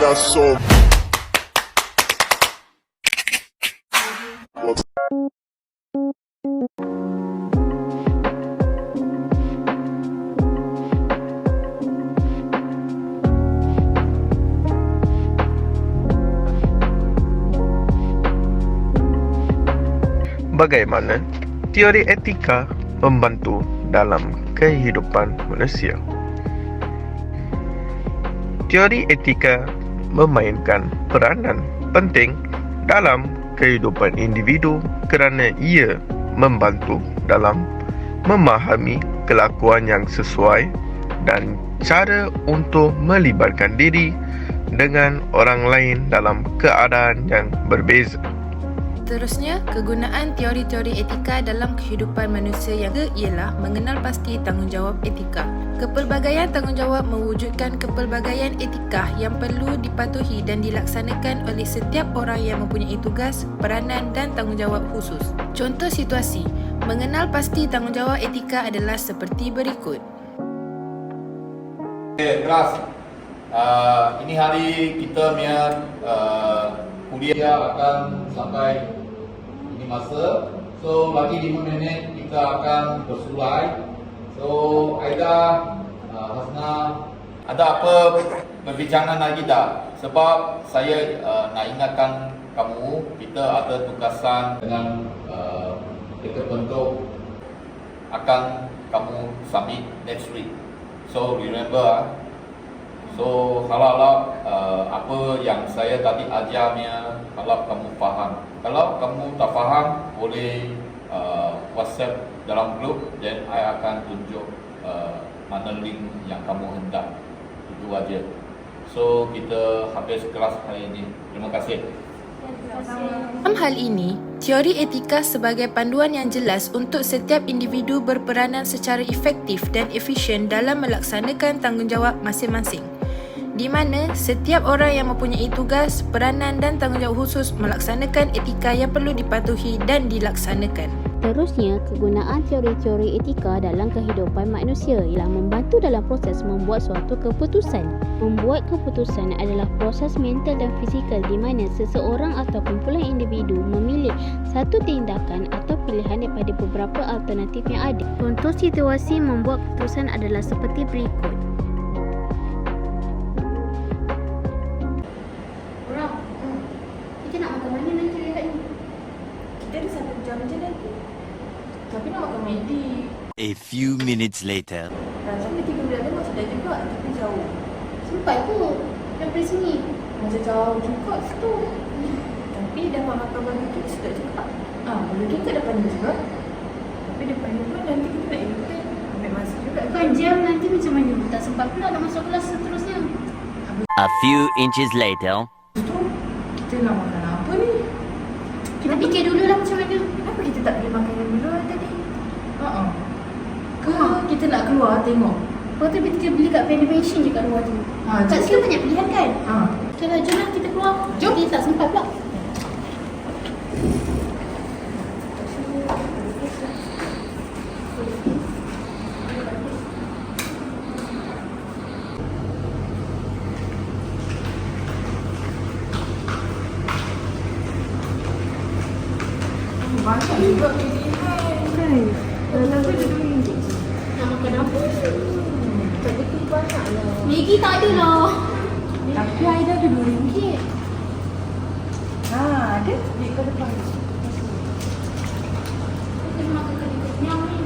got so. Bagaimana teori etika membantu dalam kehidupan manusia? Teori etika memainkan peranan penting dalam kehidupan individu kerana ia membantu dalam memahami kelakuan yang sesuai dan cara untuk melibatkan diri dengan orang lain dalam keadaan yang berbeza. Seterusnya, kegunaan teori-teori etika dalam kehidupan manusia yang ialah mengenal pasti tanggungjawab etika. Kepelbagaian tanggungjawab mewujudkan kepelbagaian etika yang perlu dipatuhi dan dilaksanakan oleh setiap orang yang mempunyai tugas, peranan dan tanggungjawab khusus. Contoh situasi, mengenal pasti tanggungjawab etika adalah seperti berikut. Okay, kelas. Ini hari kita punya kuliah akan sampai ini masa. So lagi 5 minit kita akan bersulai. So Aida, Hasna, ada apa perbincangan lagi tak? Sebab saya nak ingatkan kamu, kita ada tugasan dengan kita bentuk akan kamu submit next week. So remember, so kalau apa yang saya tadi ajarnya, kalau kamu faham. Kalau kamu tak faham, boleh WhatsApp dalam grup, dan saya akan tunjuk mana link yang kamu hendak. Itu aja. So kita habis kelas hari ini. Terima kasih. Dalam hal ini, teori etika sebagai panduan yang jelas untuk setiap individu berperanan secara efektif dan efisien dalam melaksanakan tanggungjawab masing-masing, di mana setiap orang yang mempunyai tugas, peranan dan tanggungjawab khusus melaksanakan etika yang perlu dipatuhi dan dilaksanakan. Seterusnya, kegunaan teori-teori etika dalam kehidupan manusia ialah membantu dalam proses membuat suatu keputusan. Membuat keputusan adalah proses mental dan fizikal di mana seseorang atau kumpulan individu memilih satu tindakan atau pilihan daripada beberapa alternatif yang ada. Contoh situasi membuat keputusan adalah seperti berikut. Kita nak makan mana nanti lihat ni? Kita ada 1 jam je lagi. Tapi nak makan McD. A few minutes later. Rasanya 3 bulan dah masih dah juga, tapi jauh. Sempat pun daripada sini. Macam jauh juga situ. Tapi dapat makan barbecue sedap juga. Barbecue kat depan ni juga. Tapi depan ni pun nanti kita nak edit. Ambil masa juga. Bukan jam nanti macam mana? Tak sempat pula nak masuk kelas seterusnya. A few inches later. Kita nak makan apa ni? Kita fikir dulu lah macam mana. Kenapa kita tak pergi makan yang dulu tadi? Ke kita nak keluar tengok? Lepas tu kita beli kat vending machine je kat luar tu. Kat sini banyak pilihan kan? Okay lah, jom lah kita keluar. Jom. Kita tak sempat pula. Banyak juga pilihan kan? Dalam tu dia RM2. Nak makan apa? Tak betul banyak lah. Maggi tak ada lah. Tapi Aida ada RM2. Ada di ke depan. Kita makan kenyang ni.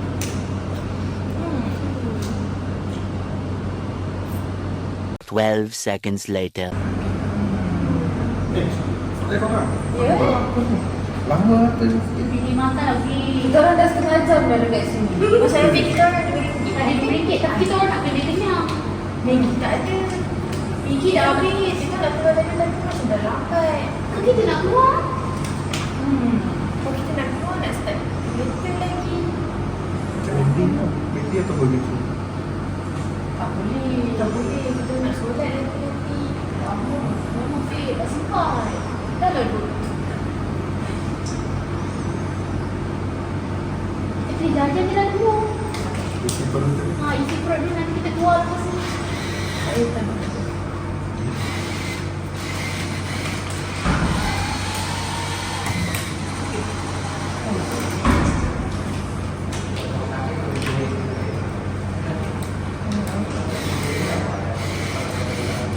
12 seconds later. Ya. Lama tu. Pergi makan lagi. Kita orang dah setengah jam dah dekat sini. Saya fikir kita orang ada Ada RM2 tapi kita orang nak kena kenyang. Maggi tak ada. Maggi dah habis. Kita nak keluar dari tadi macam dah lambat. Kan kita nak keluar. Kalau kita nak keluar nak start later lagi. Macam Maggi atau barbecue? Tak boleh. Tak boleh. Kita nak solat nanti. Lama. Lama Fik. Tak sempat. Dah lah duduk. Jajan je lah dulu. Isi perut tadi. Isi perut dulu nanti kita keluar lepas ni. Tak boleh tak.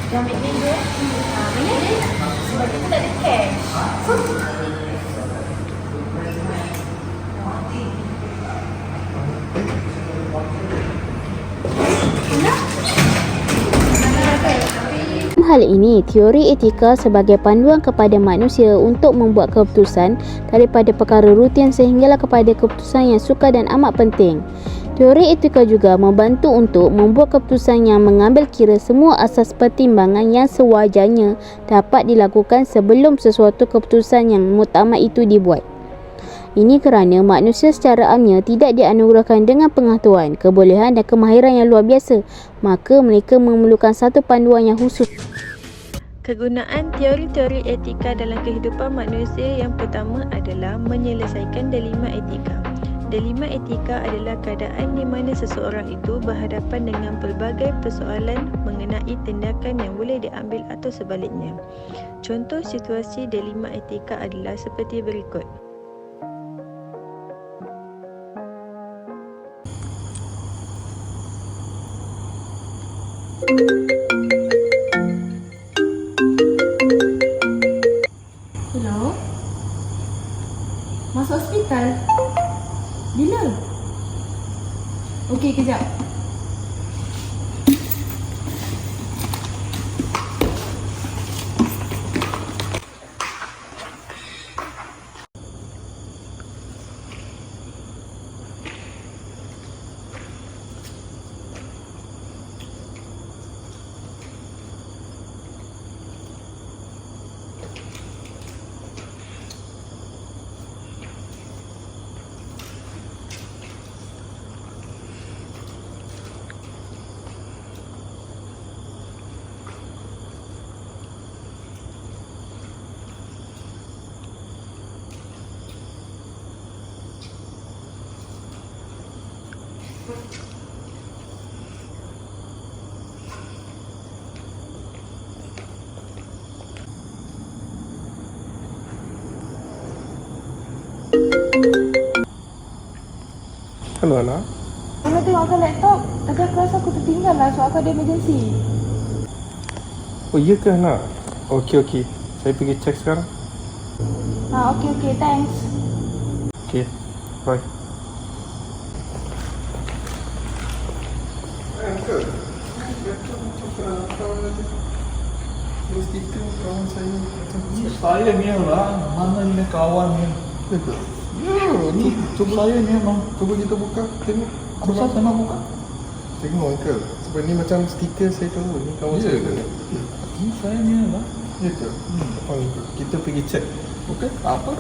Yang ambil dia. Banyak dia. Sebab kita tak ada cash. Hal ini, teori etika sebagai panduan kepada manusia untuk membuat keputusan daripada perkara rutin sehinggalah kepada keputusan yang sukar dan amat penting. Teori etika juga membantu untuk membuat keputusan yang mengambil kira semua asas pertimbangan yang sewajarnya dapat dilakukan sebelum sesuatu keputusan yang muktamad itu dibuat. Ini kerana manusia secara amnya tidak dianugerahkan dengan pengetahuan, kebolehan dan kemahiran yang luar biasa, maka mereka memerlukan satu panduan yang khusus. Kegunaan teori-teori etika dalam kehidupan manusia yang pertama adalah menyelesaikan dilema etika. Dilema etika adalah keadaan di mana seseorang itu berhadapan dengan pelbagai persoalan mengenai tindakan yang boleh diambil atau sebaliknya. Contoh situasi dilema etika adalah seperti berikut. Hello? Masuk hospital? Bila? Okey, kejap. Halo anak. Kalau tengokkan laptop, tadi aku rasa aku tertinggal lah sebab aku ada emergency. Oh iya ke anak? Okey. Saya pergi cek sekarang. Okey, thanks. Okey. Bye. Uncle. Stiker kawan saya macam Saya ni lah, mana ni kawan ni? ya ke? Ya, ni saya ni memang. Cuba kita buka, tengok. Apa saya nak buka? Tengok uncle. Sebab ni macam stiker saya tahu. Ni kawan Ya saya ke? ke? Ni saya ni lah. Ya ke? Uncle. Kita pergi cek. Okey, apa?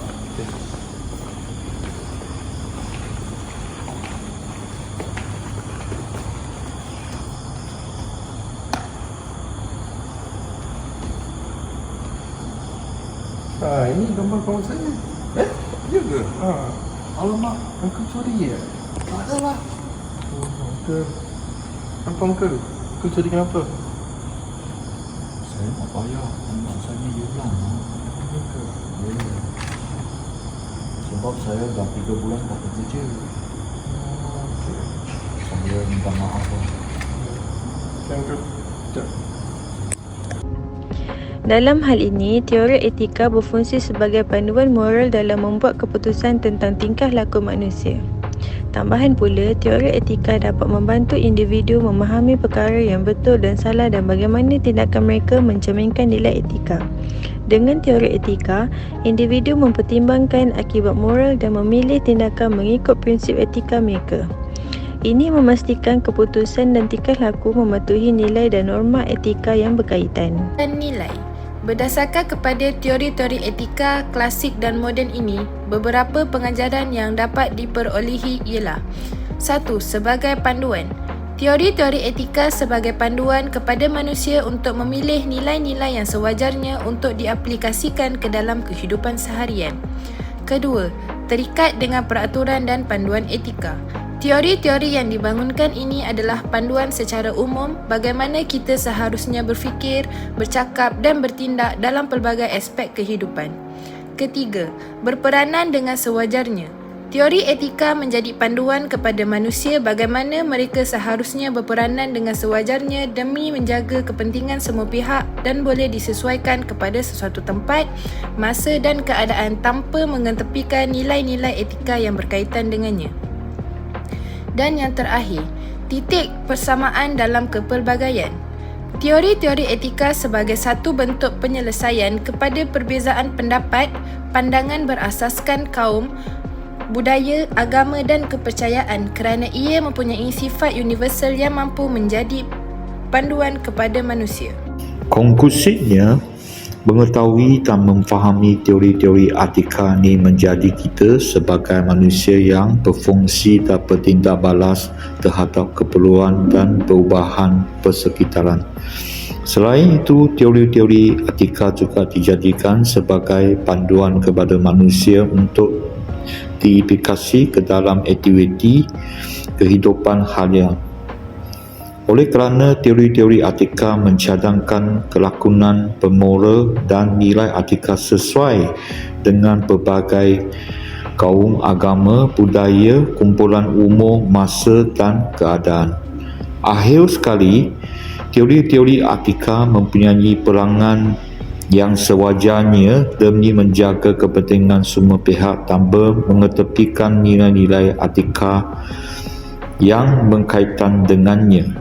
Ini gambar kawan saya. Ya ke? Alamak, Uncle curi ya? tak ada lah. Oh, uncle. Apa uncle? Uncle curi kenapa? Saya nak payah, anak saya ni hilang. Ya ke? Ya. Sebab saya dah 3 bulan tak bekerja. Saya minta maaf lah. Okay, uncle. Sekejap. Dalam hal ini, teori etika berfungsi sebagai panduan moral dalam membuat keputusan tentang tingkah laku manusia. Tambahan pula, teori etika dapat membantu individu memahami perkara yang betul dan salah dan bagaimana tindakan mereka mencerminkan nilai etika. Dengan teori etika, individu mempertimbangkan akibat moral dan memilih tindakan mengikut prinsip etika mereka. Ini memastikan keputusan dan tingkah laku mematuhi nilai dan norma etika yang berkaitan. Dan nilai. Berdasarkan kepada teori-teori etika klasik dan moden ini, beberapa pengajaran yang dapat diperolehi ialah 1. Sebagai panduan. Teori-teori etika sebagai panduan kepada manusia untuk memilih nilai-nilai yang sewajarnya untuk diaplikasikan ke dalam kehidupan seharian. Kedua, terikat dengan peraturan dan panduan etika. Teori-teori yang dibangunkan ini adalah panduan secara umum bagaimana kita seharusnya berfikir, bercakap dan bertindak dalam pelbagai aspek kehidupan. Ketiga, berperanan dengan sewajarnya. Teori etika menjadi panduan kepada manusia bagaimana mereka seharusnya berperanan dengan sewajarnya demi menjaga kepentingan semua pihak dan boleh disesuaikan kepada sesuatu tempat, masa dan keadaan tanpa mengetepikan nilai-nilai etika yang berkaitan dengannya. Dan yang terakhir, titik persamaan dalam kepelbagaian. Teori-teori etika sebagai satu bentuk penyelesaian kepada perbezaan pendapat, pandangan berasaskan kaum, budaya, agama dan kepercayaan kerana ia mempunyai sifat universal yang mampu menjadi panduan kepada manusia. Konklusifnya, mengetahui dan memfahami teori-teori etika ini menjadi kita sebagai manusia yang berfungsi dan bertindak balas terhadap keperluan dan perubahan persekitaran. Selain itu, teori-teori etika juga dijadikan sebagai panduan kepada manusia untuk diaplikasi ke dalam aktiviti kehidupan harian. Oleh kerana teori-teori etika mencadangkan kelakuan bermoral dan nilai etika sesuai dengan berbagai kaum, agama, budaya, kumpulan umur, masa dan keadaan. Akhir sekali, teori-teori etika mempunyai peranan yang sewajarnya demi menjaga kepentingan semua pihak tanpa mengetepikan nilai-nilai etika yang berkaitan dengannya.